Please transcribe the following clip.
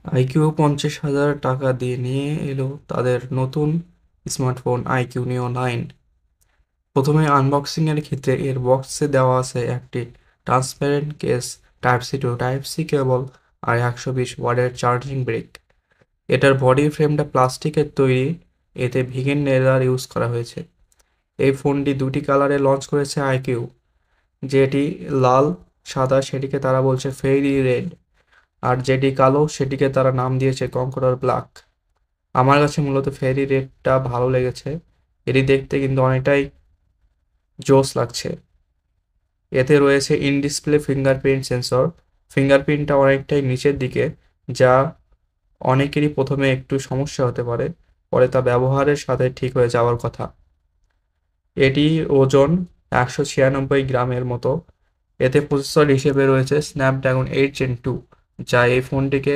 IQ 50,000 টাকা দিয়ে নিয়ে এলো তাদের নতুন স্মার্টফোন আইকিউ নিও 9। প্রথমে আনবক্সিংয়ের ক্ষেত্রে এর বক্সে দেওয়া আছে একটি transparent case, type C to type C cable আর 120 ওয়াটের চার্জিং ব্রেক। এটার বডি ফ্রেমটা প্লাস্টিকের তৈরি, এতে ভিগেন লেদার ইউজ করা হয়েছে। এই ফোনটি দুটি কালারে লঞ্চ করেছে আইকিউ, যেটি লাল সাদা সেটিকে তারা বলছে ফেরি রেড, আর যেটি কালো সেটিকে তারা নাম দিয়েছে কঙ্করর ব্ল্যাক। আমার কাছে মূলত ফেরি রেডটা ভালো লেগেছে, এটি দেখতে কিন্তু অনেকটাই জোস লাগছে। এতে রয়েছে ইন ডিসপ্লে ফিঙ্গারপ্রিন্ট সেন্সর, ফিঙ্গারপ্রিন্টটা অনেকটাই নিচের দিকে, যা অনেকেরই প্রথমে একটু সমস্যা হতে পারে, পরে তা ব্যবহারের সাথে ঠিক হয়ে যাওয়ার কথা। এটি ওজন 196 গ্রামের মতো। এতে প্রসেসর হিসেবে রয়েছে স্ন্যাপড্রাগন 8 Gen 2, যা এই ফোনটিকে